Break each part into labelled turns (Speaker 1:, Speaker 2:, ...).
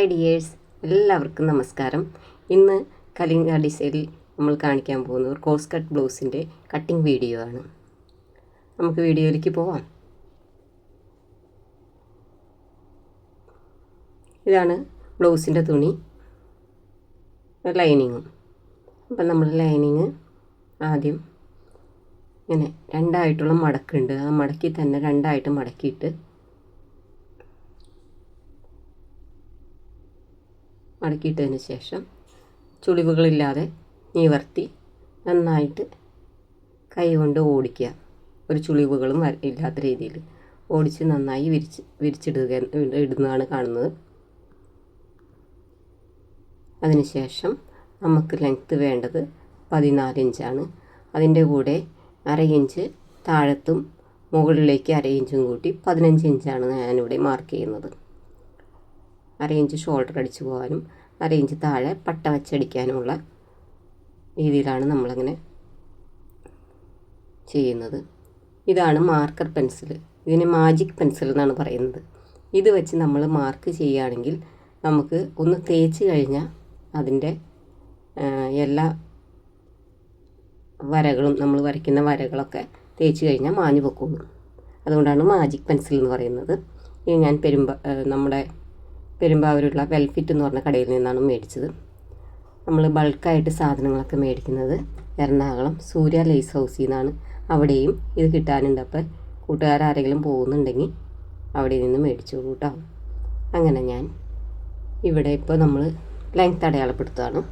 Speaker 1: Hi dears, എല്ലാവർക്കും നമസ്കാരം. ഇന്ന് കലിംഗ ഡിസൈനിൽ നമ്മൾ കാണിക്കാൻ പോകുന്നത് ഒരു കോഴ്സ് കട്ട് ബ്ലൗസിൻ്റെ കട്ടിംഗ് വീഡിയോ ആണ്. നമുക്ക് വീഡിയോയിലേക്ക് പോവാം. ഇതാണ് ബ്ലൗസിൻ്റെ തുണി, ലൈനിങ്ങും. അപ്പം നമ്മൾ ലൈനിങ് ആദ്യം ഇങ്ങനെ രണ്ടായിട്ടുള്ള മടക്കുണ്ട്. ആ മടക്കി തന്നെ രണ്ടായിട്ട് മടക്കിയിട്ട് മടക്കിയിട്ടതിന് ശേഷം ചുളിവുകളില്ലാതെ നിവർത്തി നന്നായിട്ട് കൈ കൊണ്ട് ഓടിക്കുക. ഒരു ചുളിവുകളും ഇല്ലാത്ത രീതിയിൽ ഓടിച്ച് നന്നായി ഇടുന്നതാണ് കാണുന്നത്. അതിനുശേഷം നമുക്ക് ലെങ്ത്ത് വേണ്ടത് 14 ഇഞ്ചാണ്. അതിൻ്റെ കൂടെ അര ഇഞ്ച് താഴത്തും മുകളിലേക്ക് അര ഇഞ്ചും കൂട്ടി 15 ഇഞ്ചാണ് ഞാനിവിടെ മാർക്ക് ചെയ്യുന്നത്. അര ഇഞ്ച് ഷോൾഡർ അടിച്ചു പോകാനും അര ഇഞ്ച് താഴെ പട്ട വച്ചടിക്കാനുമുള്ള രീതിയിലാണ് നമ്മളങ്ങനെ ചെയ്യുന്നത്. ഇതാണ് മാർക്കർ പെൻസിൽ. ഇതിന് മാജിക് പെൻസിൽ എന്നാണ് പറയുന്നത്. ഇത് വെച്ച് നമ്മൾ മാർക്ക് ചെയ്യുകയാണെങ്കിൽ നമുക്ക് ഒന്ന് തേച്ച് കഴിഞ്ഞാൽ അതിൻ്റെ എല്ലാ വരകളും, നമ്മൾ വരയ്ക്കുന്ന വരകളൊക്കെ തേച്ച് കഴിഞ്ഞാൽ മാഞ്ഞു പൊക്കോളും. അതുകൊണ്ടാണ് മാജിക് പെൻസിൽ എന്ന് പറയുന്നത്. ഇത് ഞാൻ നമ്മുടെ പെരുമ്പാവൂരുള്ള വെൽഫിറ്റ് എന്ന് പറഞ്ഞ കടയിൽ നിന്നാണ് മേടിച്ചത്. നമ്മൾ ബൾക്കായിട്ട് സാധനങ്ങളൊക്കെ മേടിക്കുന്നത് എറണാകുളം സൂര്യ ലേസ് ഹൗസിൽ നിന്നാണ്. അവിടെയും ഇത് കിട്ടാനുണ്ട്. അപ്പോൾ കൂട്ടുകാരാരെങ്കിലും പോകുന്നുണ്ടെങ്കിൽ അവിടെ നിന്ന് മേടിച്ചോളൂ കേട്ടോ. അങ്ങനെ ഞാൻ ഇവിടെ ഇപ്പോൾ നമ്മൾ ലെങ്ത് അടയാളപ്പെടുത്തുകയാണ്.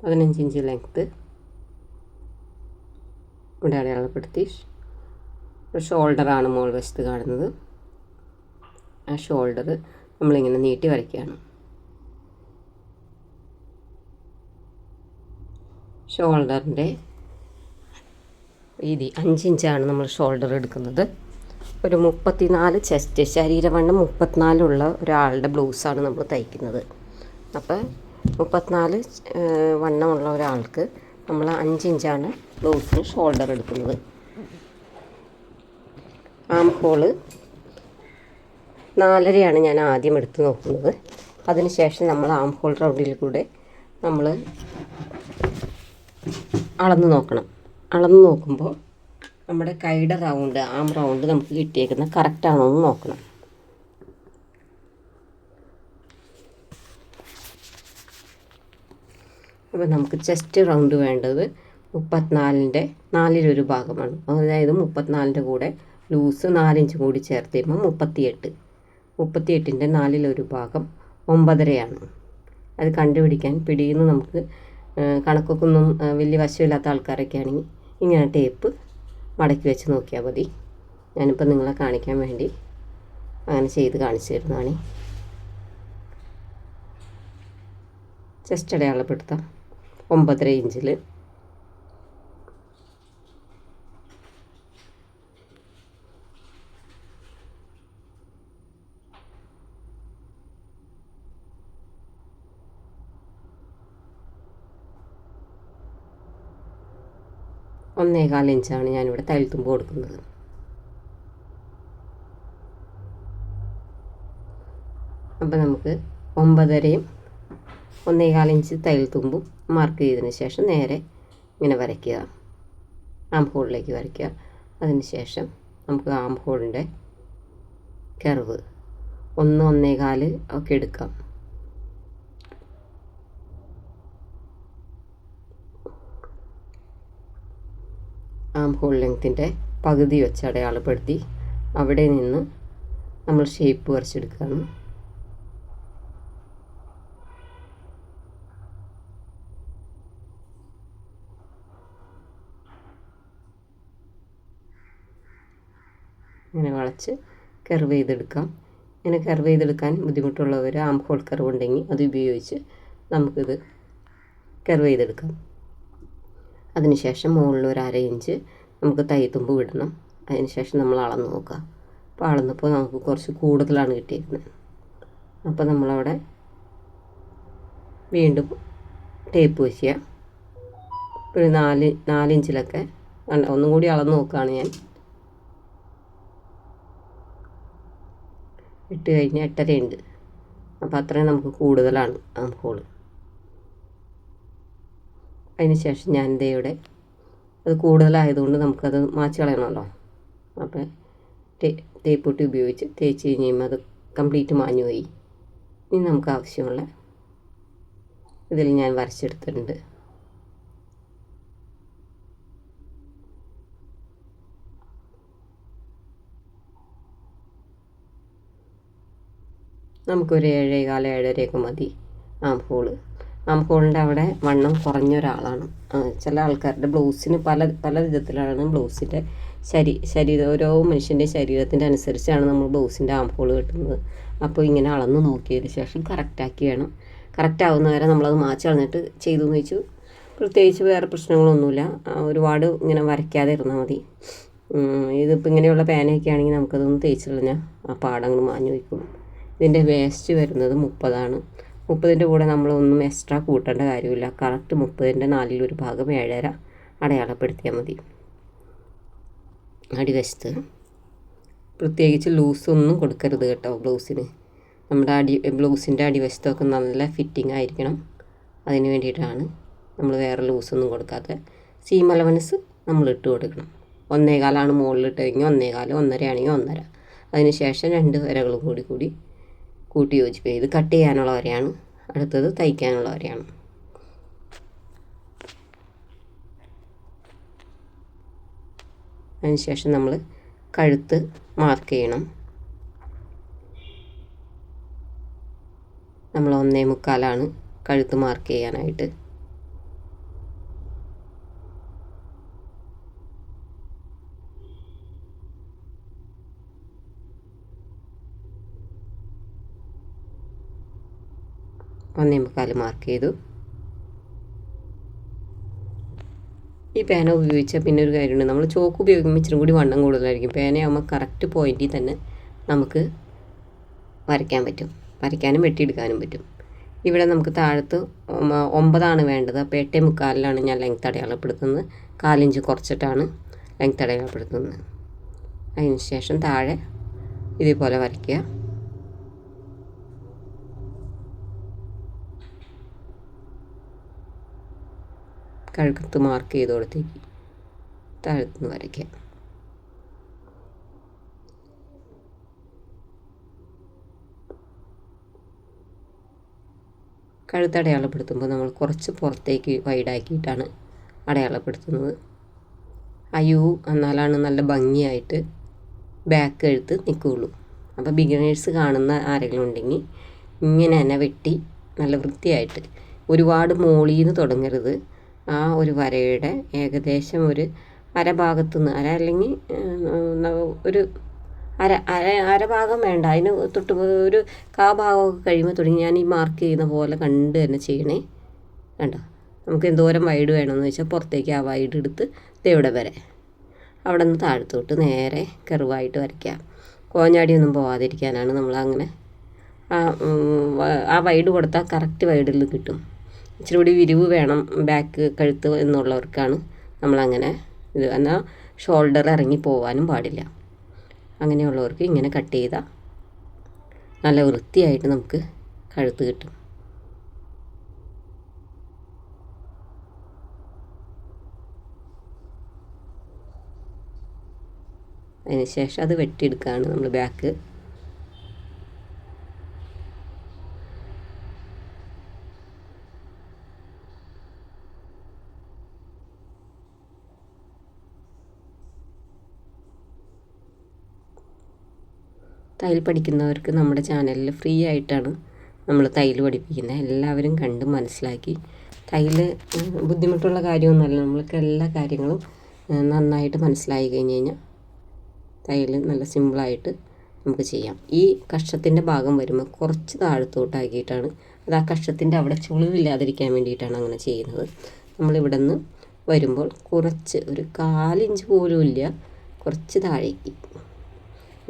Speaker 1: പതിനഞ്ച് ഇഞ്ച് ലെങ്ത്ത് ഇവിടെ അടയാളപ്പെടുത്തി. ഷോൾഡറാണ് മുകൾ വശത്ത് കാണുന്നത്. ആ ഷോൾഡർ നമ്മളിങ്ങനെ നീട്ടി വരയ്ക്കുകയാണ്. ഷോൾഡറിൻ്റെ വീതി 5 ഇഞ്ചാണ് നമ്മൾ ഷോൾഡർ എടുക്കുന്നത്. ഒരു 34 ചെസ്റ്റ്, ശരീരവണ്ണം 34 ഒരാളുടെ ബ്ലൗസാണ് നമ്മൾ തയ്ക്കുന്നത്. അപ്പോൾ 34 വണ്ണമുള്ള ഒരാൾക്ക് നമ്മൾ 5 ഇഞ്ചാണ് ബ്ലൗസിന് ഷോൾഡർ എടുക്കുന്നത്. ആം ഹോള് 4.5 ഞാൻ ആദ്യം എടുത്ത് നോക്കുന്നത്. അതിനുശേഷം നമ്മൾ ആം ഹോൾ റൗണ്ടിൽ കൂടെ നമ്മൾ അളന്ന് നോക്കണം. അളന്ന് നോക്കുമ്പോൾ നമ്മുടെ കൈയുടെ റൗണ്ട്, ആം റൗണ്ട് നമുക്ക് കിട്ടിയേക്കുന്ന കറക്റ്റാണോ എന്ന് നോക്കണം. അപ്പോൾ നമുക്ക് ചെസ്റ്റ് റൗണ്ട് വേണ്ടത് 34ൻ്റെ 4/1 ഭാഗമാണ്. അതായത് 34ൻ്റെ കൂടെ ലൂസ് 4 ഇഞ്ച് കൂടി ചേർത്ത് കഴിയുമ്പോൾ 38ൻ്റെ 4/1 ഭാഗം 9.5ആണ്. അത് കണ്ടുപിടിക്കാൻ പിടിയുന്ന നമുക്ക് കണക്കൊക്കെ ഒന്നും വലിയ വശമില്ലാത്ത ആൾക്കാരൊക്കെ ആണെങ്കിൽ ഇങ്ങനെ ടേപ്പ് മടക്കി വെച്ച് നോക്കിയാൽ മതി. ഞാനിപ്പോൾ നിങ്ങളെ കാണിക്കാൻ വേണ്ടി അങ്ങനെ ചെയ്ത് കാണിച്ചു തരുന്നതാണ്. ചെസ്റ്റ് അടയാളപ്പെടുത്താം 9.5 ഇഞ്ചിൽ. ഒന്നേകാൽ ഇഞ്ചാണ് ഞാനിവിടെ തയ്യൽത്തുമ്പ് കൊടുക്കുന്നത്. അപ്പോൾ നമുക്ക് 9.5യും 1.25 ഇഞ്ച് തയ്യൽത്തുമ്പും മാർക്ക് ചെയ്തതിന് ശേഷം നേരെ ഇങ്ങനെ വരയ്ക്കുക. ആം ഹോളിലേക്ക് വരയ്ക്കുക. അതിന് ശേഷം നമുക്ക് ആം ഹോളിൻ്റെ കർവ് 1-1.25 ഒക്കെ എടുക്കാം. ആം ഹോൾ ലെങ്ത്തിൻ്റെ പകുതി വെച്ച് അടയാളപ്പെടുത്തി അവിടെ നിന്ന് നമ്മൾ ഷേപ്പ് വരച്ചെടുക്കുകയാണ്. ഇങ്ങനെ വളച്ച് കർവ് ചെയ്തെടുക്കാം. ഇങ്ങനെ കർവ് ചെയ്തെടുക്കാൻ ബുദ്ധിമുട്ടുള്ളവർ ആം ഹോൾ കർവ് ഉണ്ടെങ്കിൽ അത് ഉപയോഗിച്ച് നമുക്കിത് കർവ് ചെയ്തെടുക്കാം. അതിനുശേഷം മുകളിൽ ഒരു 1/2 ഇഞ്ച് നമുക്ക് തയ്യൽത്തുമ്പ് വിടണം. അതിനുശേഷം നമ്മൾ അളന്ന് നോക്കുക. അപ്പോൾ അളന്നപ്പോൾ നമുക്ക് കുറച്ച് കൂടുതലാണ് കിട്ടിയിരിക്കുന്നത്. അപ്പോൾ നമ്മളവിടെ വീണ്ടും ടേപ്പ് വയ്ക്കുക. ഒരു 4 ഇഞ്ചിലൊക്കെ ഒന്നും കൂടി അളന്ന് നോക്കുകയാണ് ഞാൻ. ഇട്ട് കഴിഞ്ഞാൽ 8.5 ഉണ്ട്. അപ്പോൾ അത്രയും നമുക്ക് കൂടുതലാണ് ആം ഹോൾ. അതിന് ശേഷം ഞാൻ ഇവിടെ അത് കൂടുതലായതുകൊണ്ട് നമുക്കത് മാച്ച് കളയണമല്ലോ. അപ്പോൾ തേപ്പൊട്ടി ഉപയോഗിച്ച് തേച്ച് കഴിഞ്ഞ് കഴിയുമ്പോൾ അത് കംപ്ലീറ്റ് മാഞ്ഞു പോയി. ഇനി നമുക്ക് ആവശ്യമുള്ള ഇതിൽ ഞാൻ വരച്ചെടുത്തിട്ടുണ്ട്. നമുക്കൊരു 7.15 7.5 മതി ആം ഹോളിൻ്റെ അവിടെ വണ്ണം കുറഞ്ഞ ഒരാളാണ്. ചില ആൾക്കാരുടെ ബ്ലൗസിന് പല വിധത്തിലാണ് ബ്ലൗസിൻ്റെ ശരീരം ഓരോ മനുഷ്യൻ്റെ ശരീരത്തിൻ്റെ അനുസരിച്ചാണ് നമ്മൾ ബ്ലൗസിൻ്റെ ആം ഹോൾ കിട്ടുന്നത്. അപ്പോൾ ഇങ്ങനെ അളന്ന് നോക്കിയതിന് ശേഷം കറക്റ്റാക്കി വേണം. കറക്റ്റാവുന്ന വരെ നമ്മളത് മാച്ച് കളഞ്ഞിട്ട് ചെയ്തു എന്ന് വെച്ചു. പ്രത്യേകിച്ച് വേറെ പ്രശ്നങ്ങളൊന്നുമില്ല. ഒരുപാട് ഇങ്ങനെ വരയ്ക്കാതെ ഇരുന്നാൽ മതി. ഇതിപ്പോൾ ഇങ്ങനെയുള്ള പേനയൊക്കെ ആണെങ്കിൽ നമുക്കതൊന്ന് തേച്ച് കളഞ്ഞാൽ ആ പാടങ്ങൾ മാഞ്ഞു വയ്ക്കും. ഇതിൻ്റെ വേസ്റ്റ് വരുന്നത് 30ആണ്. 30ൻ്റെ കൂടെ നമ്മളൊന്നും എക്സ്ട്രാ കൂട്ടേണ്ട കാര്യമില്ല. കറക്റ്റ് 30ൻ്റെ 4/1 ഭാഗം 7.5 അടയാളപ്പെടുത്തിയാൽ മതി. അടിവശത്ത് പ്രത്യേകിച്ച് ലൂസൊന്നും കൊടുക്കരുത് കേട്ടോ. നമ്മുടെ ബ്ലൗസിൻ്റെ അടിവശത്തൊക്കെ നല്ല ഫിറ്റിംഗ് ആയിരിക്കണം. അതിന് വേണ്ടിയിട്ടാണ് നമ്മൾ വേറെ ലൂസൊന്നും കൊടുക്കാത്തത്. സീം അലവൻസ് നമ്മൾ ഇട്ട് കൊടുക്കണം. 1.25 മുകളിലിട്ടെങ്കിൽ 1.25, 1.5 ആണെങ്കിൽ 1.5. അതിന് ശേഷം 2 വരകളും കൂട്ടി യോജിപ്പ് ചെയ്ത് കട്ട് ചെയ്യാനുള്ള വരെയാണ്. അടുത്തത് തയ്ക്കാനുള്ള വരെയാണ്. അതിന് ശേഷം നമ്മൾ കഴുത്ത് മാർക്ക് ചെയ്യണം. നമ്മൾ 1.25 കഴുത്ത് മാർക്ക് ചെയ്യാനായിട്ട്. മാർക്ക് ചെയ്തു. ഈ പേന ഉപയോഗിച്ചാൽ പിന്നെ ഒരു കാര്യമുണ്ട്. നമ്മൾ ചോക്ക് ഉപയോഗിക്കുമ്പോൾ ഇച്ചിരി കൂടി വണ്ണം കൂടുതലായിരിക്കും. പേനയാകുമ്പോൾ കറക്റ്റ് പോയിൻറ്റിൽ തന്നെ നമുക്ക് വരയ്ക്കാൻ പറ്റും. വരയ്ക്കാനും വെട്ടിയെടുക്കാനും പറ്റും. ഇവിടെ നമുക്ക് താഴത്ത് 9 വേണ്ടത്. അപ്പോൾ 8.25 ഞാൻ ലെങ്ത്ത് അടയാളപ്പെടുത്തുന്നത്. 4 ഇഞ്ച് കുറച്ചിട്ടാണ് ലെങ്ത്ത് അടയാളപ്പെടുത്തുന്നത്. അതിന് ശേഷം താഴെ ഇതേപോലെ വരയ്ക്കുക. കഴുത്ത് മാർക്ക് ചെയ്ത് കൊടുത്തേക്ക് താഴത്തുനിന്ന് വരയ്ക്കുക. കഴുത്ത് അടയാളപ്പെടുത്തുമ്പോൾ നമ്മൾ കുറച്ച് പുറത്തേക്ക് വൈഡാക്കിയിട്ടാണ് അടയാളപ്പെടുത്തുന്നത്. എന്നാലാണ് നല്ല ഭംഗിയായിട്ട് ബാക്ക് കഴുത്ത് നിൽക്കുകയുള്ളൂ. അപ്പോൾ ബിഗിനേഴ്സ് കാണുന്ന ആരെങ്കിലും ഉണ്ടെങ്കിൽ ഇങ്ങനെ തന്നെ വെട്ടി നല്ല വൃത്തിയായിട്ട്, ഒരുപാട് മോളിൽ നിന്ന് തുടങ്ങരുത്. ആ ഒരു വരയുടെ ഏകദേശം ഒരു അരഭാഗത്തുനിന്ന് അല്ലെങ്കിൽ ഒരു അരഭാഗം വേണ്ട, അതിന് തൊട്ട് ഒരു ഭാഗമൊക്കെ കഴിയുമ്പോൾ തുടങ്ങി ഞാൻ ഈ മാർക്ക് ചെയ്യുന്ന പോലെ കണ്ട് തന്നെ ചെയ്യണേ. കണ്ടോ, നമുക്ക് എന്തോരം വൈഡ് വേണമെന്ന് വെച്ചാൽ പുറത്തേക്ക് ആ വൈഡ് എടുത്ത് ഇവിടെ വരെ, അവിടെ നിന്ന് താഴത്തോട്ട് നേരെ കർവായിട്ട് വരയ്ക്കാം. കോഞ്ഞാടിയൊന്നും പോവാതിരിക്കാനാണ് നമ്മളങ്ങനെ ആ വൈഡ് കൊടുത്താൽ കറക്റ്റ് വൈഡിൽ കിട്ടും. ഇച്ചിരി കൂടി വിരിവ് വേണം ബാക്ക് കഴുത്ത് എന്നുള്ളവർക്കാണ് നമ്മളങ്ങനെ ഇത്. എന്നാൽ ഷോൾഡർ ഇറങ്ങി പോകാനും പാടില്ല. അങ്ങനെയുള്ളവർക്ക് ഇങ്ങനെ കട്ട് ചെയ്താൽ നല്ല വൃത്തിയായിട്ട് നമുക്ക് കഴുത്ത് കിട്ടും. അതിന് ശേഷം അത് വെട്ടിയെടുക്കുകയാണ് നമ്മൾ ബാക്ക്. തയ്യൽ പഠിക്കുന്നവർക്ക് നമ്മുടെ ചാനലിൽ ഫ്രീ ആയിട്ടാണ് നമ്മൾ തയ്യൽ പഠിപ്പിക്കുന്നത്. എല്ലാവരും കണ്ട് മനസ്സിലാക്കി, തയ്യൽ ബുദ്ധിമുട്ടുള്ള കാര്യമൊന്നുമല്ല. നമ്മൾക്ക് എല്ലാ കാര്യങ്ങളും നന്നായിട്ട് മനസ്സിലായി കഴിഞ്ഞ് കഴിഞ്ഞാൽ തയ്യൽ നല്ല സിമ്പിളായിട്ട് നമുക്ക് ചെയ്യാം. ഈ കക്ഷത്തിൻ്റെ ഭാഗം വരുമ്പോൾ കുറച്ച് താഴത്തോട്ടാക്കിയിട്ടാണ്, അത് ആ കക്ഷത്തിൻ്റെ അവിടെ ചുളിവില്ലാതിരിക്കാൻ വേണ്ടിയിട്ടാണ് അങ്ങനെ ചെയ്യുന്നത്. നമ്മളിവിടെ നിന്ന് വരുമ്പോൾ കുറച്ച് ഒരു 4 ഇഞ്ച് പോലും ഇല്ല, കുറച്ച് താഴേക്ക്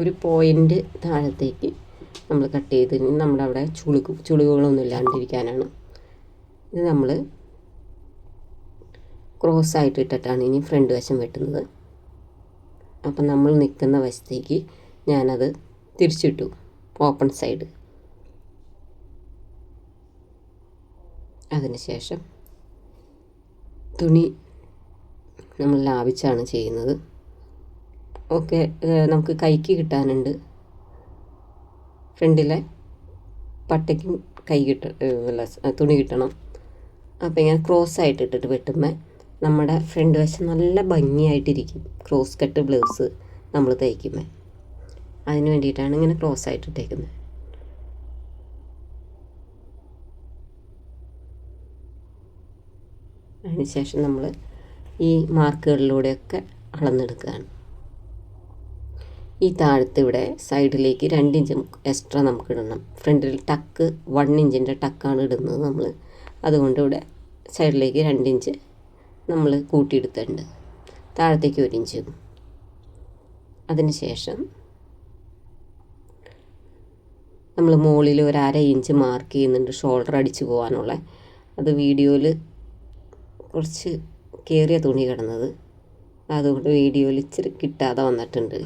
Speaker 1: ഒരു പോയിൻ്റ് താഴത്തേക്ക് നമ്മൾ കട്ട് ചെയ്ത് നമ്മുടെ അവിടെ ചുളിവുകളൊന്നും ഇല്ലാണ്ടിരിക്കാനാണ്. ഇത് നമ്മൾ ക്രോസ് ആയിട്ട് ഇട്ടിട്ടാണ് ഇനി ഫ്രണ്ട് വശം വെട്ടുന്നത്. അപ്പം നമ്മൾ നിൽക്കുന്ന വശത്തേക്ക് ഞാനത് തിരിച്ചിട്ടു, ഓപ്പൺ സൈഡ്. അതിനുശേഷം തുണി നമ്മൾ ലാവിച്ചാണ് ചെയ്യുന്നത്. ഓക്കെ, നമുക്ക് കൈക്ക് കിട്ടാനുണ്ട്, ഫ്രണ്ടിലെ പട്ടയ്ക്കും കൈ തുണി കിട്ടണം. അപ്പോൾ ഇങ്ങനെ ക്രോസ് ആയിട്ട് ഇട്ടിട്ട് വെട്ടുമ്പോൾ നമ്മുടെ ഫ്രണ്ട് വശം നല്ല ഭംഗിയായിട്ടിരിക്കും. ക്രോസ് കട്ട് ബ്ലൗസ് നമ്മൾ തയ്ക്കുമ്പോൾ അതിന് വേണ്ടിയിട്ടാണ് ഇങ്ങനെ ക്രോസ് ആയിട്ട് ഇട്ടേക്കുന്നത്. അതിനുശേഷം നമ്മൾ ഈ മാർക്കുകളിലൂടെയൊക്കെ അളന്നെടുക്കുകയാണ്. ഈ താഴത്ത് ഇവിടെ സൈഡിലേക്ക് 2 ഇഞ്ച് എക്സ്ട്രാ നമുക്ക് ഇടണം. ഫ്രണ്ടിൽ ടക്ക് 1 ഇഞ്ചിൻ്റെ ടക്കാണ് ഇടുന്നത് നമ്മൾ. അതുകൊണ്ട് ഇവിടെ സൈഡിലേക്ക് 2 ഇഞ്ച് നമ്മൾ കൂട്ടിയെടുത്തിട്ടുണ്ട്. താഴത്തേക്ക് 1 ഇഞ്ച്. അതിനുശേഷം നമ്മൾ മുകളിൽ ഒരു 1/2 ഇഞ്ച് മാർക്ക് ചെയ്യുന്നുണ്ട് ഷോൾഡർ അടിച്ച് പോകാനുള്ള. അത് വീഡിയോയിൽ കുറച്ച് കയറിയ തുണി കിടന്നത്, അതുകൊണ്ട് വീഡിയോയിൽ ഇച്ചിരി കിട്ടാതെ വന്നിട്ടുണ്ട്.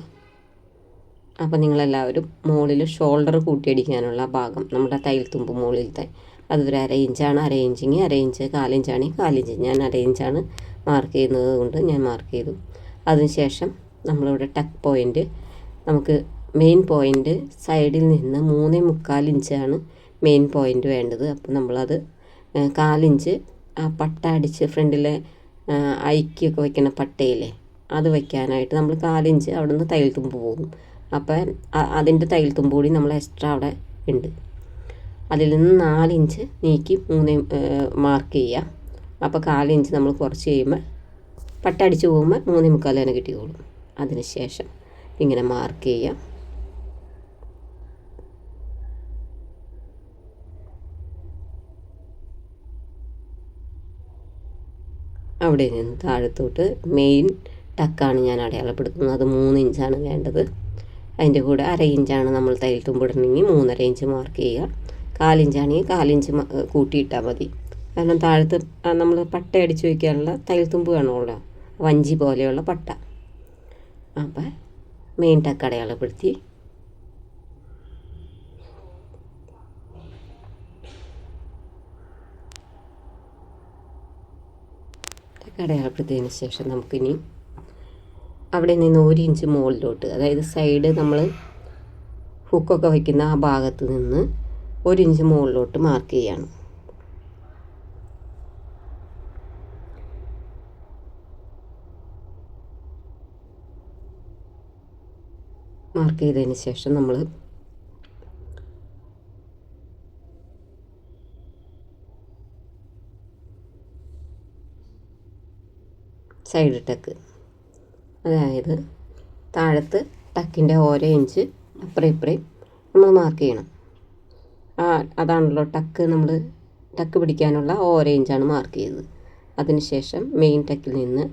Speaker 1: അപ്പോൾ നിങ്ങളെല്ലാവരും മുകളിൽ ഷോൾഡർ കൂട്ടിയടിക്കാനുള്ള ഭാഗം നമ്മുടെ തയ്യൽ തുമ്പ് മുകളിലത്തെ അത് ഒരു 1/2 ഇഞ്ചാണ്. 1/2 ഇഞ്ചെങ്കിൽ 1/2 ഇഞ്ച്, 1/4 ഇഞ്ചാണെങ്കിൽ 1/4 ഇഞ്ച്. ഞാൻ 1/2 ഇഞ്ചാണ് മാർക്ക് ചെയ്യുന്നത് കൊണ്ട് ഞാൻ മാർക്ക് ചെയ്തു. അതിനുശേഷം നമ്മളിവിടെ ടക്ക് പോയിൻറ്റ്, നമുക്ക് മെയിൻ പോയിൻറ്റ് സൈഡിൽ നിന്ന് 3.25 ഇഞ്ചാണ് മെയിൻ പോയിൻറ്റ് വേണ്ടത്. അപ്പോൾ നമ്മളത് 1/4 ഇഞ്ച് ആ പട്ട അടിച്ച് ഫ്രണ്ടിലെ ഐക്കൊക്കെ വയ്ക്കുന്ന പട്ടയില്ലേ അത് വയ്ക്കാനായിട്ട് നമ്മൾ 1/4 ഇഞ്ച് അവിടെ നിന്ന് തയ്യൽ തുമ്പ് പോകും. അപ്പം അതിൻ്റെ തയ്യൽ തുമ്പ് കൂടി നമ്മൾ എക്സ്ട്രാ അവിടെ ഉണ്ട്. അതിൽ നിന്ന് 4 ഇഞ്ച് നീക്കി 3 മാർക്ക് ചെയ്യുക. അപ്പോൾ 1/4 ഇഞ്ച് നമ്മൾ കുറച്ച് കഴിയുമ്പോൾ പട്ട അടിച്ച് പോകുമ്പോൾ 3.25 തന്നെ കിട്ടിക്കോളും. അതിന് ശേഷം ഇങ്ങനെ മാർക്ക് ചെയ്യുക. അവിടെ നിന്ന് താഴത്തോട്ട് മെയിൻ ടക്കാണ് ഞാൻ അടയാളപ്പെടുത്തുന്നത്. അത് 3 ഇഞ്ചാണ് വേണ്ടത്. അതിൻ്റെ കൂടെ 1/2 ഇഞ്ചാണ് നമ്മൾ തയ്യൽ തുമ്പിടണമെങ്കിൽ 3.5 ഇഞ്ച് മാർക്ക് ചെയ്യുക. 1/4 ഇഞ്ചാണെങ്കിൽ 1/4 ഇഞ്ച് കൂട്ടിയിട്ടാൽ മതി. കാരണം താഴത്ത് നമ്മൾ പട്ട അടിച്ച് വയ്ക്കാനുള്ള തയ്യൽ തുമ്പ് വേണമല്ലോ, വഞ്ചി പോലെയുള്ള പട്ട. അപ്പം മെയിൻ ടക്ക് അടയാളപ്പെടുത്തി അടയാളപ്പെടുത്തിയതിന് ശേഷം നമുക്കിനി അവിടെ നിന്ന് 1 ഇഞ്ച് മുകളിലോട്ട്, അതായത് സൈഡ് നമ്മൾ ഹുക്കൊക്കെ വയ്ക്കുന്ന ആ ഭാഗത്ത് നിന്ന് 1 ഇഞ്ച് മുകളിലോട്ട് മാർക്ക് ചെയ്യണം. മാർക്ക് ചെയ്തതിന് ശേഷം നമ്മൾ സൈഡ് ടക്ക്, അതായത് താഴത്ത് ടക്കിൻ്റെ ഓരോ ഇഞ്ച് അപ്പുറം ഇപ്പുറം നമ്മൾ മാർക്ക് ചെയ്യണം. അതാണല്ലോ ടക്ക്, നമ്മൾ ടക്ക് പിടിക്കാനുള്ള ഓരോ ഇഞ്ചാണ് മാർക്ക് ചെയ്തത്. അതിനുശേഷം മെയിൻ ടക്കിൽ നിന്ന്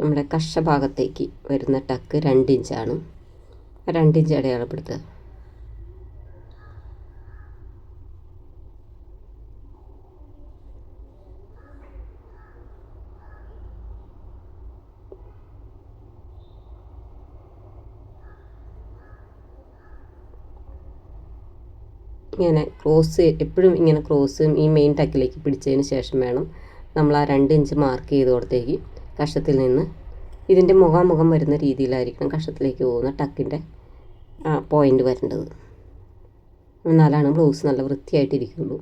Speaker 1: നമ്മുടെ കഷ ഭാഗത്തേക്ക് വരുന്ന ടക്ക് 2 ഇഞ്ചാണ്. 2 ഇഞ്ച് അടയാളപ്പെടുത്തുക. ഇങ്ങനെ ക്രോസ്, എപ്പോഴും ഇങ്ങനെ ക്രോസ് ഈ മെയിൻ ടക്കിലേക്ക് പിടിച്ചതിന് ശേഷം വേണം നമ്മൾ ആ 2 ഇഞ്ച് മാർക്ക് ചെയ്തോടത്തേക്ക് കഷത്തിൽ നിന്ന് ഇതിൻ്റെ മുഖാമുഖം വരുന്ന രീതിയിലായിരിക്കണം കഷത്തിലേക്ക് പോകുന്ന ടക്കിൻ്റെ പോയിൻ്റ് വരേണ്ടത്. എന്നാലാണ് ബ്ലൗസ് നല്ല വൃത്തിയായിട്ടിരിക്കുള്ളൂ.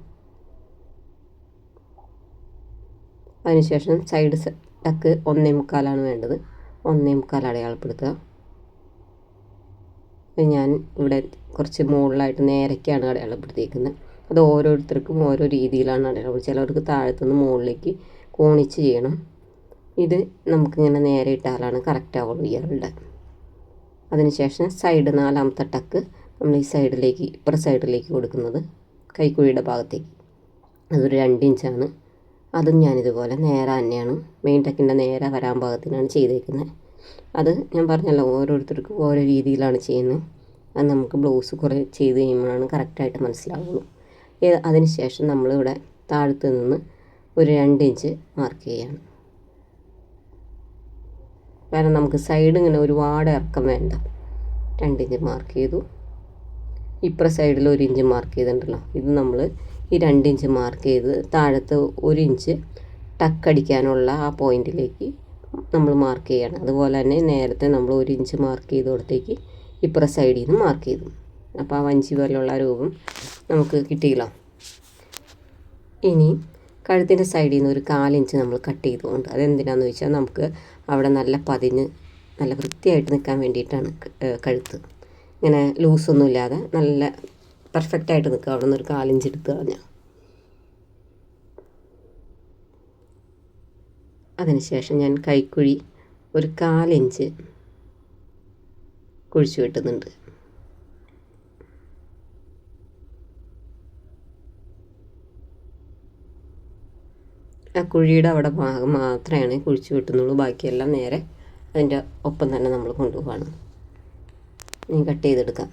Speaker 1: അതിനുശേഷം സൈഡ് ടക്ക് 1.25 വേണ്ടത്. 1.25 അടയാളപ്പെടുത്തുക. ഞാൻ ഇവിടെ കുറച്ച് മുകളിലായിട്ട് നേരയ്ക്കാണ് അടയാളപ്പെടുത്തിയിരിക്കുന്നത്. അത് ഓരോരുത്തർക്കും ഓരോ രീതിയിലാണ് അടയാളപ്പെടുത്തുക. ചിലർക്ക് താഴത്തുനിന്ന് മുകളിലേക്ക് കോണിച്ച് ചെയ്യണം. ഇത് നമുക്കിങ്ങനെ നേരെ ഇട്ടാലാണ് കറക്റ്റ് ആവുള്ളൂ ഇയാളുടെ. അതിനുശേഷം സൈഡ് 4ാമത്തെ ടക്ക് നമ്മൾ ഈ സൈഡിലേക്ക്, ഇപ്പുറ സൈഡിലേക്ക് കൊടുക്കുന്നത് കൈക്കുഴിയുടെ ഭാഗത്തേക്ക്. അതൊരു 2 ഇഞ്ചാണ്. അതും ഞാനിതുപോലെ നേരെ തന്നെയാണ് മെയിൻ ടക്കിൻ്റെ നേരെ വരാൻ ഭാഗത്തിനാണ് ചെയ്തേക്കുന്നത്. അത് ഞാൻ പറഞ്ഞല്ലോ, ഓരോരുത്തർക്കും ഓരോ രീതിയിലാണ് ചെയ്യുന്നത്. അത് നമുക്ക് ബ്ലൗസ് കുറേ ചെയ്ത് കഴിയുമ്പോഴാണ് കറക്റ്റായിട്ട് മനസ്സിലാവുള്ളൂ. അതിന് ശേഷം നമ്മളിവിടെ താഴത്ത് നിന്ന് ഒരു 2 ഇഞ്ച് മാർക്ക് ചെയ്യണം. കാരണം നമുക്ക് സൈഡ് ഇങ്ങനെ ഒരുപാട് ഇറക്കം വേണ്ട. 2 ഇഞ്ച് മാർക്ക് ചെയ്തു. ഇപ്പുറ സൈഡിൽ 1 ഇഞ്ച് മാർക്ക് ചെയ്തിട്ടുണ്ടല്ലോ, ഇത് നമ്മൾ ഈ 2 ഇഞ്ച് മാർക്ക് ചെയ്ത് താഴത്ത് 1 ഇഞ്ച് ടക്കടിക്കാനുള്ള ആ പോയിൻറ്റിലേക്ക് നമ്മൾ മാർക്ക് ചെയ്യണം. അതുപോലെ തന്നെ നേരത്തെ നമ്മൾ 1 ഇഞ്ച് മാർക്ക് ചെയ്തോടത്തേക്ക് ഇപ്പുറ സൈഡിൽ നിന്ന് മാർക്ക് ചെയ്തു. അപ്പോൾ ആ വഞ്ചി പോലുള്ള രൂപം നമുക്ക് കിട്ടിയില്ല. ഇനി കഴുത്തിൻ്റെ സൈഡിൽ നിന്ന് ഒരു 4 ഇഞ്ച് നമ്മൾ കട്ട് ചെയ്തുകൊണ്ട്, അതെന്തിനാന്ന് വെച്ചാൽ നമുക്ക് അവിടെ നല്ല പതിഞ്ഞ് നല്ല വൃത്തിയായിട്ട് നിൽക്കാൻ വേണ്ടിയിട്ടാണ്. കഴുത്ത് ഇങ്ങനെ ലൂസൊന്നും ഇല്ലാതെ നല്ല പെർഫെക്റ്റായിട്ട് നിൽക്കുക. അവിടെ നിന്ന് ഒരു 4 ഇഞ്ച് എടുത്ത് കളഞ്ഞാൽ. അതിനുശേഷം ഞാൻ കൈക്കുഴി ഒരു 4 ഇഞ്ച് കുഴിച്ചു വെട്ടുന്നുണ്ട്. ആ കുഴിയുടെ അവിടെ ഭാഗം മാത്രമേ കുഴിച്ചു വെട്ടുന്നുള്ളൂ. ബാക്കിയെല്ലാം നേരെ അതിൻ്റെ ഒപ്പം തന്നെ നമ്മൾ കൊണ്ടുപോവാണ്. ഇനി കട്ട് ചെയ്തെടുക്കാം.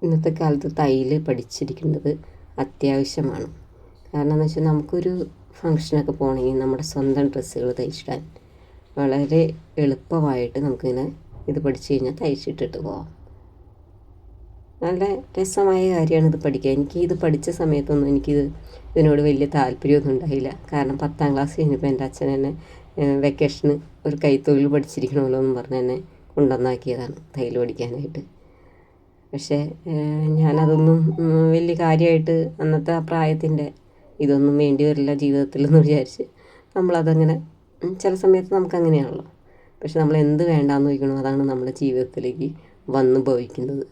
Speaker 1: ഇന്നത്തെ കാലത്ത് തയ്യൽ പഠിച്ചിരിക്കുന്നത് അത്യാവശ്യമാണ്. കാരണം എന്ന് വെച്ചാൽ നമുക്കൊരു ഫങ്ഷനൊക്കെ പോകണമെങ്കിൽ നമ്മുടെ സ്വന്തം ഡ്രസ്സുകൾ തയ്ച്ചിടാൻ വളരെ എളുപ്പമായിട്ട് നമുക്കിങ്ങനെ ഇത് പഠിച്ചു കഴിഞ്ഞാൽ തയ്ച്ചിട്ടിട്ട് പോകാം. നല്ല രസമായ കാര്യമാണ് ഇത് പഠിക്കുക. ഇത് പഠിച്ച സമയത്തൊന്നും ഇതിനോട് വലിയ താല്പര്യമൊന്നും ഉണ്ടായില്ല. കാരണം 10ാം ക്ലാസ് കഴിഞ്ഞപ്പോൾ എൻ്റെ അച്ഛൻ എന്നെ വെക്കേഷന് ഒരു കൈത്തൊഴിൽ പഠിച്ചിരിക്കണമല്ലോ എന്ന് പറഞ്ഞ് എന്നെ കൊണ്ടുവന്നാക്കിയതാണ് തയ്യൽ പഠിക്കാനായിട്ട്. പക്ഷേ ഞാനതൊന്നും വലിയ കാര്യമായിട്ട് അന്നത്തെ ആ പ്രായത്തിൻ്റെ ഇതൊന്നും വേണ്ടി വരില്ല ജീവിതത്തിലെന്ന് വിചാരിച്ച് നമ്മളതങ്ങനെ ചില സമയത്ത് നമുക്കങ്ങനെയാണല്ലോ. പക്ഷെ നമ്മൾ എന്ത് വേണ്ടാന്ന് വയ്ക്കണോ അതാണ് നമ്മുടെ ജീവിതത്തിലേക്ക് വന്നു ഭവിക്കുന്നത്.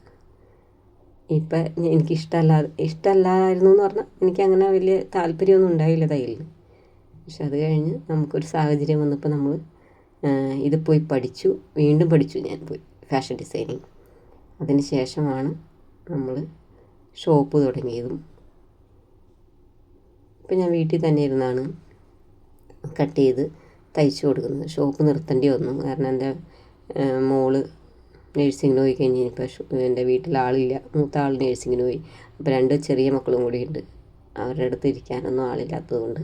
Speaker 1: ഇപ്പം എനിക്ക് ഇഷ്ടമല്ലായിരുന്നു എന്ന് പറഞ്ഞാൽ എനിക്കങ്ങനെ വലിയ താല്പര്യമൊന്നും ഉണ്ടായില്ല തയ്യലിന്. പക്ഷെ അത് കഴിഞ്ഞ് നമുക്കൊരു സാഹചര്യം വന്നപ്പോൾ നമ്മൾ ഇത് പോയി പഠിച്ചു. വീണ്ടും പഠിച്ചു ഞാൻ പോയി ഫാഷൻ ഡിസൈനിങ്. അതിന് ശേഷമാണ് നമ്മൾ ഷോപ്പ് തുടങ്ങിയതും. ഇപ്പം ഞാൻ വീട്ടിൽ തന്നെ ഇരുന്നാണ് കട്ട് ചെയ്ത് തയ്ച്ചു കൊടുക്കുന്നത്. ഷോപ്പ് നിർത്തേണ്ടി വന്നു. കാരണം എൻ്റെ മോള് നേഴ്സിങ്ങിന് പോയി കഴിഞ്ഞപ്പോൾ എൻ്റെ വീട്ടിൽ ആളില്ല. മൂത്ത ആൾ നേഴ്സിങ്ങിന് പോയി. അപ്പോൾ 2 ചെറിയ മക്കളും കൂടിയുണ്ട്. അവരുടെ അടുത്ത് ഇരിക്കാനൊന്നും ആളില്ലാത്തതുകൊണ്ട്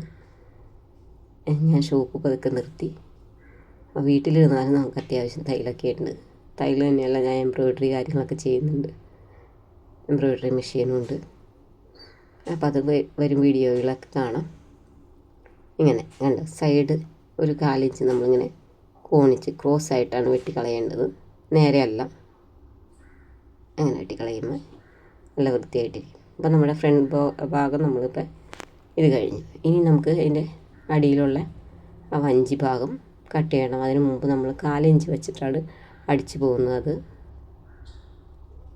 Speaker 1: ഞാൻ ഷോപ്പ് പതുക്കെ നിർത്തി. അപ്പോൾ വീട്ടിലിരുന്നാലും നമുക്ക് അത്യാവശ്യം തയ്യലൊക്കെ ഉണ്ട്. തയ്യൽ തന്നെയല്ല, ഞാൻ എംബ്രോയ്ഡറി കാര്യങ്ങളൊക്കെ ചെയ്യുന്നുണ്ട്. എംബ്രോയ്ഡറി മെഷീനുണ്ട്. അപ്പോൾ അത് വരും വീഡിയോകളൊക്കെ കാണാം. ഇങ്ങനെ കണ്ട സൈഡ് ഒരു 4 ഇഞ്ച് നമ്മളിങ്ങനെ കോണിച്ച് ക്രോസ് ആയിട്ടാണ് വെട്ടിക്കളയേണ്ടത്. നേരെ അല്ല, അങ്ങനെ വെട്ടിക്കളയുമ്പോൾ നല്ല വൃത്തിയായിട്ടിരിക്കും. അപ്പോൾ നമ്മുടെ ഫ്രണ്ട് ഭാഗം നമ്മളിപ്പോൾ ഇത് കഴിഞ്ഞു. ഇനി നമുക്ക് അതിൻ്റെ അടിയിലുള്ള ആ വഞ്ചി ഭാഗം കട്ട് ചെയ്യണം. അതിന് മുമ്പ് നമ്മൾ 4 ഇഞ്ച് വെച്ചിട്ടാണ് അടിച്ചു പോകുന്നത്. അത്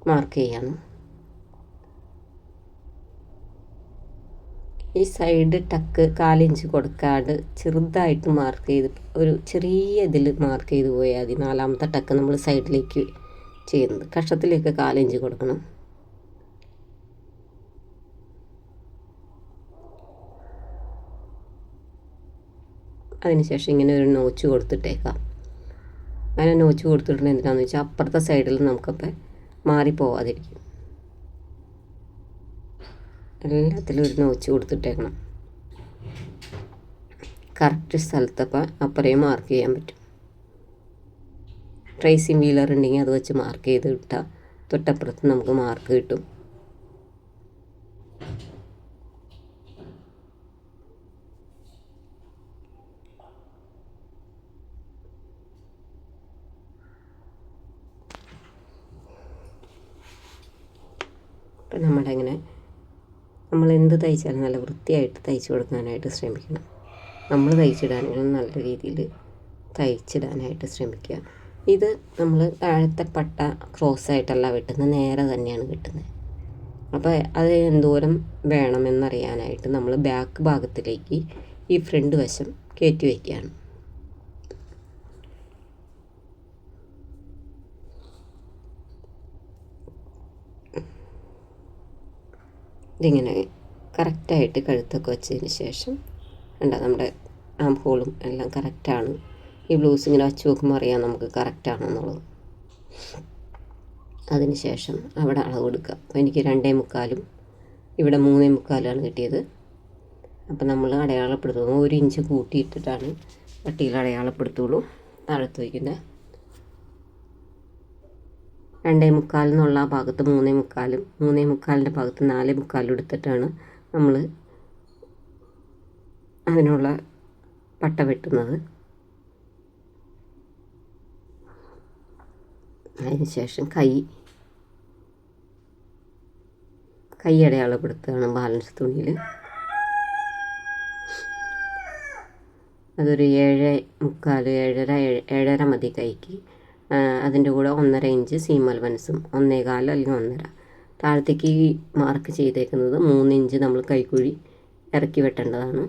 Speaker 1: മാർക്ക് ചെയ്യണം. ഈ സൈഡ് ടക്ക് 4 ഇഞ്ച് കൊടുക്കാണ്ട് ചെറുതായിട്ട് മാർക്ക് ചെയ്ത് ഒരു ചെറിയ ഇതിൽ മാർക്ക് ചെയ്ത് പോയാൽ മതി. 4ാമത്തെ ടക്ക് നമ്മൾ സൈഡിലേക്ക് ചെയ്യുന്നത്. കഷത്തിലേക്ക് 4 ഇഞ്ച് കൊടുക്കണം. അതിനുശേഷം ഇങ്ങനെ ഒരു നോച്ച് കൊടുത്തിട്ടേക്കാം. അങ്ങനെ നോച്ച് കൊടുത്തിട്ടുണ്ട് എന്തിനാണെന്ന് വെച്ചാൽ അപ്പുറത്തെ സൈഡിൽ നമുക്കപ്പോൾ മാറിപ്പോവാതിരിക്കും. എല്ലാത്തിലും ഒരു നോച്ച് കൊടുത്തിട്ടേക്കണം. കറക്റ്റ് സ്ഥലത്തപ്പോൾ അപ്പുറയും മാർക്ക് ചെയ്യാൻ പറ്റും. ട്രേസിങ് വീലർ ഉണ്ടെങ്കിൽ അത് വെച്ച് മാർക്ക് ചെയ്ത് ഇട്ടാൽ തൊട്ടപ്പുറത്ത് നമുക്ക് മാർക്ക് കിട്ടും. അപ്പം നമ്മളെങ്ങനെ നമ്മൾ എന്ത് തയ്ച്ചാലും നല്ല വൃത്തിയായിട്ട് തയ്ച്ചു കൊടുക്കാനായിട്ട് ശ്രമിക്കണം. നമ്മൾ തയ്ച്ചിടാനും നല്ല രീതിയിൽ തയ്ച്ചിടാനായിട്ട് ശ്രമിക്കുക. ഇത് നമ്മൾ താഴത്തെ പട്ട ക്രോസ് ആയിട്ടല്ല വെട്ടുന്നത്, നേരെ തന്നെയാണ് വെട്ടുന്നത്. അപ്പോൾ അത് എന്തോരം വേണമെന്നറിയാനായിട്ട് നമ്മൾ ബാക്ക് ഭാഗത്തിലേക്ക് ഈ ഫ്രണ്ട് വശം കയറ്റി വയ്ക്കുകയാണ്. ഇതിങ്ങനെ കറക്റ്റായിട്ട് കഴുത്തൊക്കെ വെച്ചതിന് ശേഷം കണ്ടോ നമ്മുടെ ആം ഹോളും എല്ലാം കറക്റ്റാണ്. ഈ ബ്ലൗസ് ഇങ്ങനെ വച്ച് നോക്കുമ്പോൾ അറിയാം നമുക്ക് കറക്റ്റാണെന്നുള്ളത്. അതിന് ശേഷം അവിടെ അളവെടുക്കുക. അപ്പോൾ എനിക്ക് 2.25 ഇവിടെ 3.25 കിട്ടിയത്. അപ്പോൾ നമ്മൾ അടയാളപ്പെടുത്തുന്നു 1 ഇഞ്ച് കൂട്ടിയിട്ടിട്ടാണ് പട്ടിയിൽ അടയാളപ്പെടുത്തുള്ളൂ. താഴത്ത് വയ്ക്കുന്നത് 2.25 എന്നുള്ള ഭാഗത്ത് 3.25, 3.25ൻ്റെ ഭാഗത്ത് 4.25 എടുത്തിട്ടാണ് നമ്മൾ അതിനുള്ള പട്ട വെട്ടുന്നത്. അതിന് ശേഷം കൈ അടയാളപ്പെടുത്തുകയാണ് ബാലൻസ് തുണിയിൽ. അതൊരു 7.25, 7.5 മതി കൈക്ക്. അതിൻ്റെ കൂടെ 1.5 ഇഞ്ച് സീം അലവൻസും 1.25 അല്ലെങ്കിൽ 1.5. താഴത്തേക്ക് മാർക്ക് ചെയ്തേക്കുന്നത് 3 ഇഞ്ച് നമ്മൾ കൈക്കുഴി ഇറക്കി വെട്ടേണ്ടതാണ്.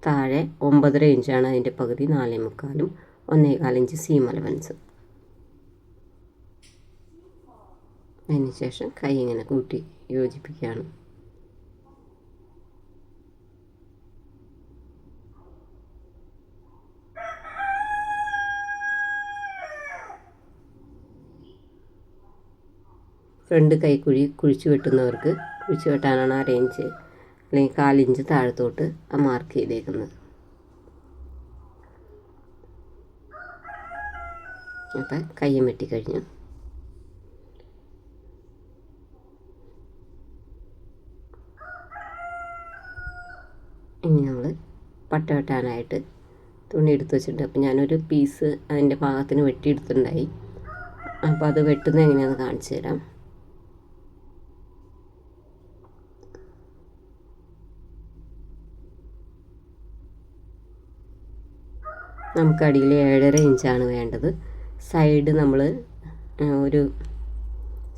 Speaker 1: താഴെ 9.5 ഇഞ്ചാണ് അതിൻ്റെ പകുതി, 4.25, 1.25 ഇഞ്ച് സീം അലവൻസ്. അതിന് ശേഷം കൈ ഇങ്ങനെ കൂട്ടി യോജിപ്പിക്കുകയാണ്. ഫ്രണ്ട് കൈക്കുഴി കുഴിച്ച് വെട്ടുന്നവർക്ക് കുഴിച്ച് വെട്ടാനാണ് 1/2 ഇഞ്ച് അല്ലെങ്കിൽ 1/4 ഇഞ്ച് താഴത്തോട്ട് മാർക്ക് ചെയ്തേക്കുന്നത്. അപ്പം കയ്യും വെട്ടിക്കഴിഞ്ഞു. ഇനി നമ്മൾ പട്ട വെട്ടാനായിട്ട് തുണി എടുത്ത് വെച്ചിട്ടുണ്ട്. അപ്പം ഞാനൊരു പീസ് അതിൻ്റെ പാകത്തിന് വെട്ടിയെടുത്തിട്ടുണ്ടായി. അപ്പോൾ അത് വെട്ടുന്നത് എങ്ങനെയാണെന്ന് കാണിച്ചു തരാം. നമുക്ക് അടിയിൽ 7.5 ഇഞ്ചാണ് വേണ്ടത്. സൈഡ് നമ്മൾ ഒരു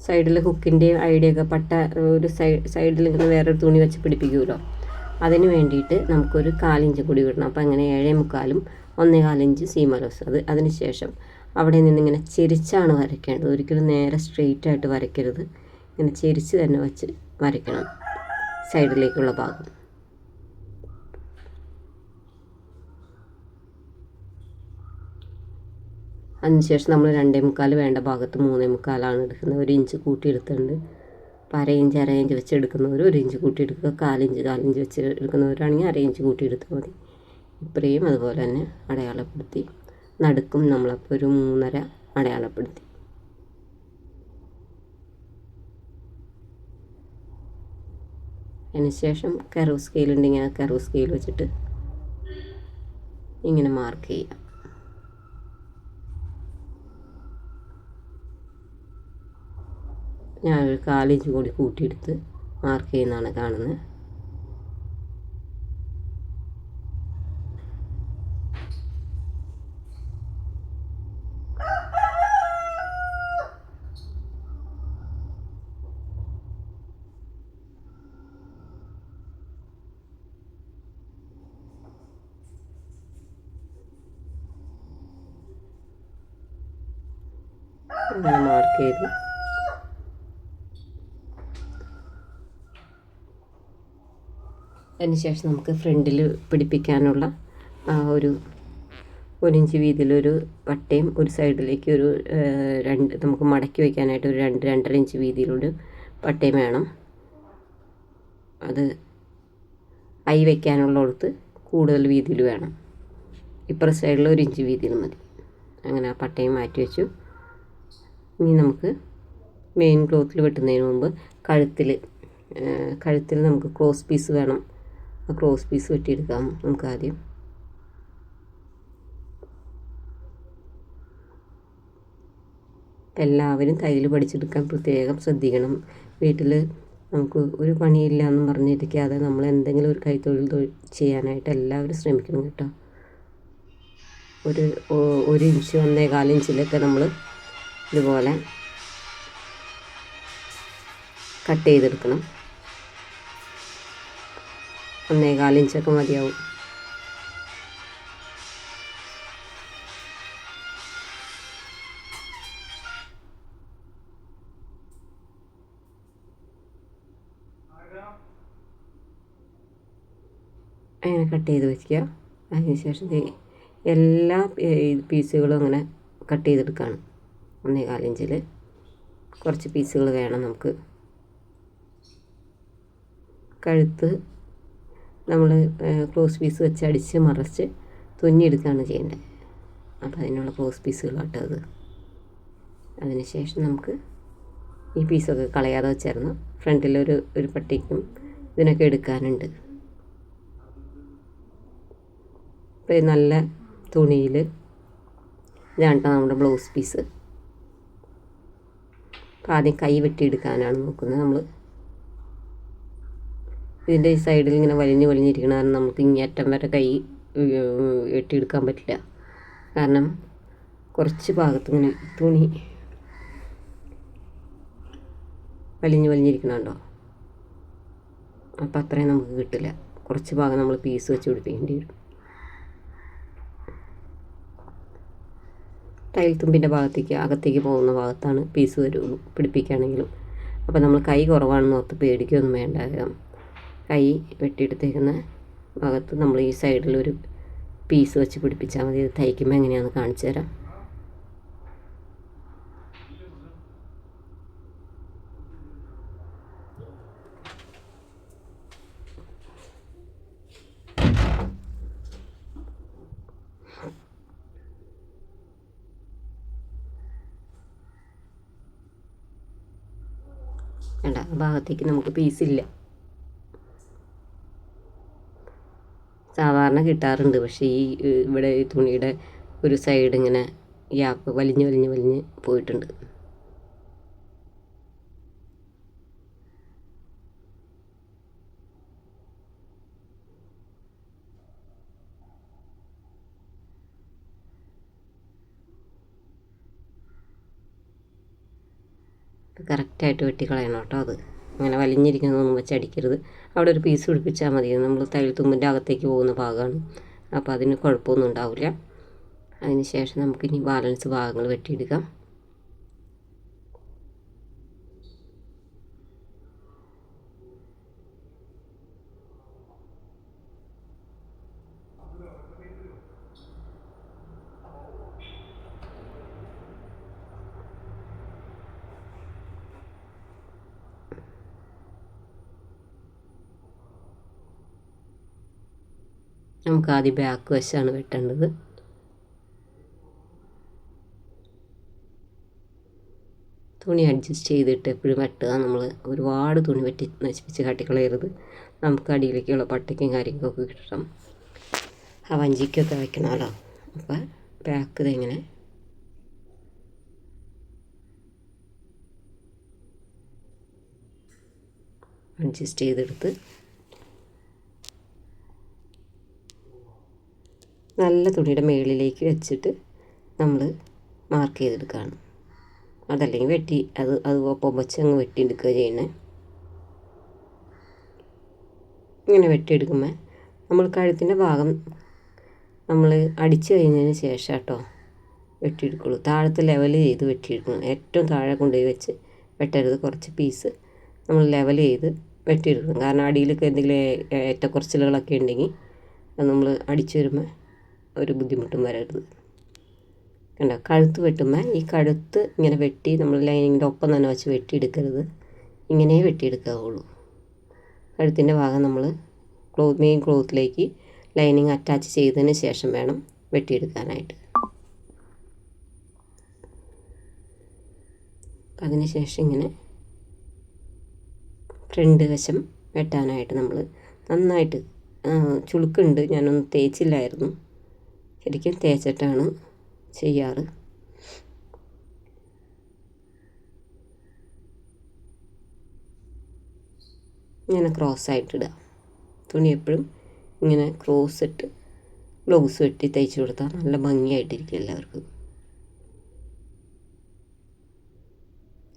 Speaker 1: സൈഡിൽ ഹുക്കിൻ്റെ ഐഡിയൊക്കെ പട്ട ഒരു സൈഡിൽ ഇങ്ങനെ വേറൊരു തുണി വെച്ച് പിടിപ്പിക്കുമല്ലോ, അതിന് വേണ്ടിയിട്ട് നമുക്കൊരു 1/4 ഇഞ്ച് കൂടി വിടണം. അപ്പോൾ അങ്ങനെ 7.25, 1.25 ഇഞ്ച് സീം അലവൻസ്. അതിന് ശേഷം അവിടെ നിന്നിങ്ങനെ ചെരിച്ചാണ് വരയ്ക്കേണ്ടത്. ഒരിക്കലും നേരെ സ്ട്രെയിറ്റ് ആയിട്ട് വരയ്ക്കരുത്. ഇങ്ങനെ ചെരിച്ച് തന്നെ വെച്ച് വരയ്ക്കണം സൈഡിലേക്കുള്ള ഭാഗം. അതിനുശേഷം നമ്മൾ 2.25 വേണ്ട ഭാഗത്ത് 3.25 എടുക്കുന്നത്. 1 ഇഞ്ച് കൂട്ടിയെടുത്തിട്ടുണ്ട്. അപ്പോൾ 1/2 ഇഞ്ച് 1/2 ഇഞ്ച് വെച്ച് എടുക്കുന്നവർ 1 ഇഞ്ച് കൂട്ടിയെടുക്കുക. 1/4 ഇഞ്ച് 1/4 ഇഞ്ച് വെച്ച് എടുക്കുന്നവരാണെങ്കിൽ 1/2 ഇഞ്ച് കൂട്ടിയെടുത്താൽ മതി. ഇത്രയും അതുപോലെ തന്നെ അടയാളപ്പെടുത്തി നടുക്കും നമ്മളപ്പോൾ ഒരു 3.5 അടയാളപ്പെടുത്തി. അതിന് ശേഷം കർവ് സ്കെയിൽ ഉണ്ടെങ്കിൽ ആ കർവ് സ്കെയിൽ വെച്ചിട്ട് ഇങ്ങനെ മാർക്ക് ചെയ്യാം. ഞാനൊരു 1/4 ഇഞ്ച് കൂടി കൂട്ടിയെടുത്ത് മാർക്ക് ചെയ്യുന്നതാണ് കാണുന്നത്. മാർക്ക് ചെയ്തു. അതിനുശേഷം നമുക്ക് ഫ്രണ്ടിൽ പിടിപ്പിക്കാനുള്ള ഒരു 1 ഇഞ്ച് വീതിയിലൊരു പട്ടയും ഒരു സൈഡിലേക്ക് ഒരു 2 നമുക്ക് മടക്കി വയ്ക്കാനായിട്ട് ഒരു 2-2.5 ഇഞ്ച് വീതിയിലൊരു പട്ടയും വേണം. അത് ഐ വയ്ക്കാനുള്ളിടത്ത് കൂടുതൽ വീതിയിൽ വേണം. ഇപ്പുറ സൈഡിൽ 1 ഇഞ്ച് വീതിയിൽ മതി. അങ്ങനെ ആ പട്ടയും മാറ്റി വെച്ചു. ഇനി നമുക്ക് മെയിൻ ക്ലോത്തിൽ വെട്ടുന്നതിന് മുമ്പ് കഴുത്തിൽ നമുക്ക് ക്രോസ് പീസ് വേണം. ആ ക്രോസ് പീസ് വെട്ടിയെടുക്കാം നമുക്ക് ആദ്യം. എല്ലാവരും തയ്യൽ പഠിച്ചെടുക്കാൻ പ്രത്യേകം ശ്രദ്ധിക്കണം. വീട്ടിൽ നമുക്ക് ഒരു പണിയില്ല എന്നും പറഞ്ഞിരിക്കാതെ നമ്മൾ എന്തെങ്കിലും ഒരു കൈത്തൊഴിൽ ചെയ്യാനായിട്ട് എല്ലാവരും ശ്രമിക്കണം കേട്ടോ. ഒരു 1 ഇഞ്ച് 1.25 ഇഞ്ചിലൊക്കെ നമ്മൾ ഇതുപോലെ കട്ട് ചെയ്തെടുക്കണം. 1.25 ഇഞ്ചൊക്കെ മതിയാവും. അങ്ങനെ കട്ട് ചെയ്ത് വയ്ക്കുക. അതിനുശേഷം എല്ലാ പീസുകളും അങ്ങനെ കട്ട് ചെയ്തെടുക്കുകയാണ്. 1.25 ഇഞ്ചിൽ കുറച്ച് പീസുകൾ വേണം നമുക്ക്. കഴുത്ത് നമ്മൾ ക്രോസ് പീസ് വെച്ച് അടിച്ച് മറച്ച് തുന്നിയെടുക്കുകയാണ് ചെയ്യേണ്ടത്. അപ്പോൾ അതിനുള്ള ക്രോസ് പീസുകളാട്ടോ അത്. അതിനുശേഷം നമുക്ക് ഈ പീസൊക്കെ കളയാതെ വെച്ചിരുന്നു. ഫ്രണ്ടിലൊരു പട്ടിക്കും ഇതിനൊക്കെ എടുക്കാനുണ്ട്. അപ്പോൾ നല്ല തുണിയിൽ ഇതാണ് നമ്മുടെ ബ്ലൗസ് പീസ്. അപ്പോൾ ആദ്യം കൈ വെട്ടിയെടുക്കാനാണ് നോക്കുന്നത് നമ്മൾ. ഇതിൻ്റെ ഈ സൈഡിൽ ഇങ്ങനെ വലിഞ്ഞിരിക്കണ കാരണം നമുക്ക് ഇങ്ങേറ്റം വരെ കൈ വെട്ടിയെടുക്കാൻ പറ്റില്ല. കാരണം കുറച്ച് ഭാഗത്ത് ഇങ്ങനെ തുണി വലിഞ്ഞിരിക്കണുണ്ടോ, അപ്പോൾ അത്രയും നമുക്ക് കിട്ടില്ല. കുറച്ച് ഭാഗം നമ്മൾ പീസ് വെച്ച് പിടിപ്പിക്കേണ്ടി വരും. ടൈൽ തുമ്പിൻ്റെ ഭാഗത്തേക്ക് അകത്തേക്ക് പോകുന്ന ഭാഗത്താണ് പീസ് വരുള്ളൂ പിടിപ്പിക്കുകയാണെങ്കിലും. അപ്പോൾ നമ്മൾ കൈ കുറവാണെന്ന് ഓർത്ത് പേടിക്കുകയൊന്നും വേണ്ട. കൈ വെട്ടിയെടുത്തേക്കുന്ന ഭാഗത്ത് നമ്മൾ ഈ സൈഡിലൊരു പീസ് വെച്ച് പിടിപ്പിച്ചാൽ മതി. ഇത് തയ്ക്കുമ്പോൾ എങ്ങനെയാണെന്ന് കാണിച്ചു തരാം. വേണ്ട, ഭാഗത്തേക്ക് നമുക്ക് പീസില്ല. സാധാരണ കിട്ടാറുണ്ട്, പക്ഷേ ഇവിടെ ഈ തുണിയുടെ ഒരു സൈഡ് ഇങ്ങനെ ഗ്യാപ്പ് വലിഞ്ഞ് പോയിട്ടുണ്ട്. കറക്റ്റായിട്ട് വെട്ടിക്കളയണം കേട്ടോ. അത് അങ്ങനെ വലിഞ്ഞിരിക്കുന്നതൊന്നും വെച്ച് അടിക്കരുത്. അവിടെ ഒരു പീസ് പിടിപ്പിച്ചാൽ മതി. നമ്മൾ തയ്യൽ തുമ്പിൻ്റെ അകത്തേക്ക് പോകുന്ന ഭാഗമാണ്, അപ്പോൾ അതിന് കുഴപ്പമൊന്നും ഉണ്ടാവില്ല. അതിന് ശേഷം നമുക്കിനി ബാലൻസ് ഭാഗങ്ങൾ വെട്ടിയെടുക്കാം. നമുക്ക് ആദ്യം ബാക്ക് വശമാണ് വെട്ടേണ്ടത്. തുണി അഡ്ജസ്റ്റ് ചെയ്തിട്ട് എപ്പോഴും വെട്ടുക. നമ്മൾ ഒരുപാട് തുണി വെട്ടി നശിപ്പിച്ച് കാട്ടിക്കളയരുത്. നമുക്ക് അടിയിലേക്കുള്ള പട്ടിക്കും കാര്യങ്ങളൊക്കെ കിട്ടണം. ആ വഞ്ചിക്കൊക്കെ വെക്കണമല്ലോ. അപ്പോൾ ബാക്ക് ഇതെങ്ങനെ അഡ്ജസ്റ്റ് ചെയ്തെടുത്ത് നല്ല തുണിയുടെ മുകളിലേക്ക് വെച്ചിട്ട് നമ്മൾ മാർക്ക് ചെയ്തെടുക്കുകയാണ്. അതല്ലെങ്കിൽ അത് ഒപ്പം വെച്ച് അങ്ങ് വെട്ടിയെടുക്കുക ചെയ്യണേ. ഇങ്ങനെ വെട്ടിയെടുക്കുമ്പോൾ നമ്മൾ കഴുത്തിൻ്റെ ഭാഗം നമ്മൾ അടിച്ചു കഴിഞ്ഞതിന് ശേഷം കേട്ടോ വെട്ടിയെടുക്കുള്ളൂ. താഴത്തെ ലെവൽ ചെയ്ത് വെട്ടിയെടുക്കണം. ഏറ്റവും താഴെ കൊണ്ടുപോയി വെച്ച് വെട്ടരുത്. കുറച്ച് പീസ് നമ്മൾ ലെവൽ ചെയ്ത് വെട്ടിയെടുക്കണം. കാരണം അടിയിലൊക്കെ എന്തെങ്കിലും ഏറ്റക്കുറച്ചിലുകളൊക്കെ ഉണ്ടെങ്കിൽ അത് നമ്മൾ അടിച്ചു വരുമ്പോൾ ഒരു ബുദ്ധിമുട്ടും വരരുത്. കണ്ടോ, കഴുത്ത് വെട്ടുമ്പോൾ ഈ കഴുത്ത് ഇങ്ങനെ വെട്ടി നമ്മൾ ലൈനിങ്ങിൻ്റെ ഒപ്പം തന്നെ വെച്ച് വെട്ടിയെടുക്കരുത്. ഇങ്ങനെ വെട്ടിയെടുക്കാവുള്ളൂ. കഴുത്തിൻ്റെ ഭാഗം നമ്മൾ മെയിൻ ക്ലോത്തിലേക്ക് ലൈനിങ് അറ്റാച്ച് ചെയ്തതിന് ശേഷം വേണം വെട്ടിയെടുക്കാനായിട്ട്. അതിന് ശേഷം ഇങ്ങനെ ഫ്രണ്ട് വശം വെട്ടാനായിട്ട് നമ്മൾ നന്നായിട്ട് ചുളുക്കുണ്ട്. ഞാനൊന്നും തേച്ചില്ലായിരുന്നു. ശരിക്കും തേച്ചിട്ടാണ് ചെയ്യാറ്. ഇങ്ങനെ ക്രോസായിട്ടിടുക. തുണി എപ്പോഴും ഇങ്ങനെ ക്രോസ് ഇട്ട് ബ്ലൗസ് വെട്ടി തയ്ച്ച് കൊടുത്താൽ നല്ല ഭംഗിയായിട്ടിരിക്കും എല്ലാവർക്കും.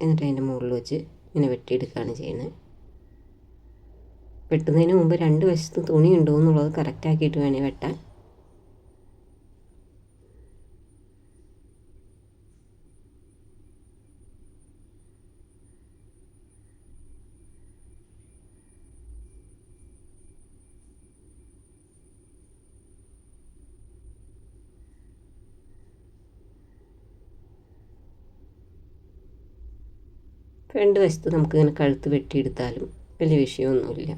Speaker 1: എന്നിട്ട് അതിൻ്റെ മുകളിൽ വെച്ച് ഇങ്ങനെ വെട്ടിയെടുക്കുകയാണ് ചെയ്യുന്നത്. വെട്ടുന്നതിന് മുമ്പ് രണ്ട് വശത്തും തുണി ഉണ്ടോ എന്നുള്ളത് കറക്റ്റാക്കിയിട്ട് വേണേൽ വെട്ടാൻ. ഫ്രണ്ട് വശത്ത് നമുക്കിങ്ങനെ കഴുത്ത് വെട്ടിയെടുത്താലും വലിയ വിഷയമൊന്നുമില്ല.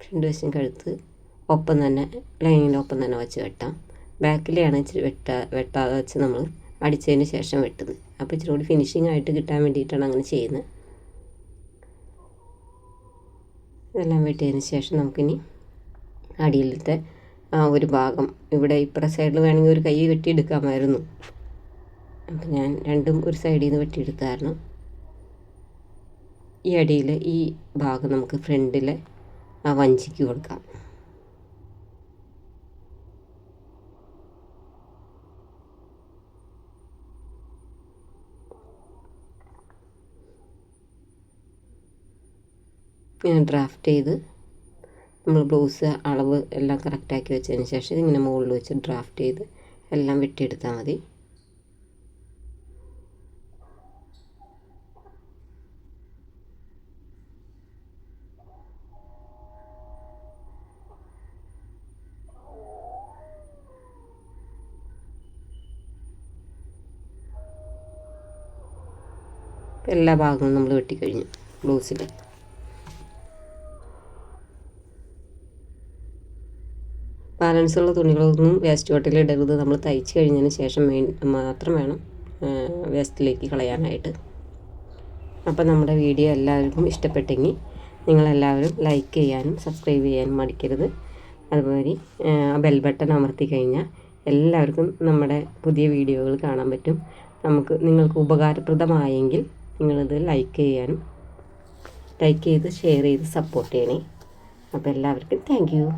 Speaker 1: ഫ്രണ്ട് വശം കഴുത്ത് ഒപ്പം തന്നെ ലൈനിൻ്റെ ഒപ്പം തന്നെ വെച്ച് വെട്ടാം. ബാക്കിലെയാണ് ഇച്ചിരി വെട്ടാതെ വെച്ച് നമ്മൾ അടിച്ചതിന് ശേഷം വെട്ടുന്നത്. അപ്പോൾ ഇച്ചിരി കൂടി ഫിനിഷിംഗ് ആയിട്ട് കിട്ടാൻ വേണ്ടിയിട്ടാണ് അങ്ങനെ ചെയ്യുന്നത്. ഇതെല്ലാം വെട്ടിയതിന് ശേഷം നമുക്കിനി അടിയിലത്തെ ആ ഒരു ഭാഗം ഇവിടെ ഇപ്പുറ സൈഡിൽ വേണമെങ്കിൽ ഒരു കൈ വെട്ടിയെടുക്കാമായിരുന്നു. അപ്പം ഞാൻ രണ്ടും ഒരു സൈഡിൽ നിന്ന് വെട്ടിയെടുത്തായിരുന്നു. ഈ അടിയിൽ ഈ ഭാഗം നമുക്ക് ഫ്രണ്ടിലെ ആ വഞ്ചിക്ക് കൊടുക്കാം. ഇങ്ങനെ ഡ്രാഫ്റ്റ് ചെയ്ത് നമ്മൾ ബ്ലൗസ് അളവ് എല്ലാം കറക്റ്റാക്കി വെച്ചതിന് ശേഷം ഇതിങ്ങനെ മുകളിൽ വെച്ച് ഡ്രാഫ്റ്റ് ചെയ്ത് എല്ലാം വെട്ടിയെടുത്താൽ മതി. എല്ലാ ഭാഗങ്ങളും നമ്മൾ വെട്ടിക്കഴിഞ്ഞു. ബ്ലൗസിൽ ബാലൻസുള്ള തുണികളൊന്നും വേസ്റ്റ് ബോട്ടിൽ ഇടരുത്. നമ്മൾ തയ്ച്ച് കഴിഞ്ഞതിന് ശേഷം മാത്രം വേണം വേസ്റ്റിലേക്ക് കളയാനായിട്ട്. അപ്പോൾ നമ്മുടെ വീഡിയോ എല്ലാവർക്കും ഇഷ്ടപ്പെട്ടെങ്കിൽ നിങ്ങളെല്ലാവരും ലൈക്ക് ചെയ്യാനും സബ്സ്ക്രൈബ് ചെയ്യാനും മടിക്കരുത്. അതുപോലെ ബെൽ ബട്ടൺ അമർത്തി കഴിഞ്ഞാൽ എല്ലാവർക്കും നമ്മുടെ പുതിയ വീഡിയോകൾ കാണാൻ പറ്റും. നിങ്ങൾക്ക് ഉപകാരപ്രദമായെങ്കിൽ നിങ്ങളിത് ലൈക്ക് ചെയ്ത് ഷെയർ ചെയ്ത് സപ്പോർട്ട് ചെയ്യണേ. അപ്പോൾ എല്ലാവർക്കും താങ്ക് യു.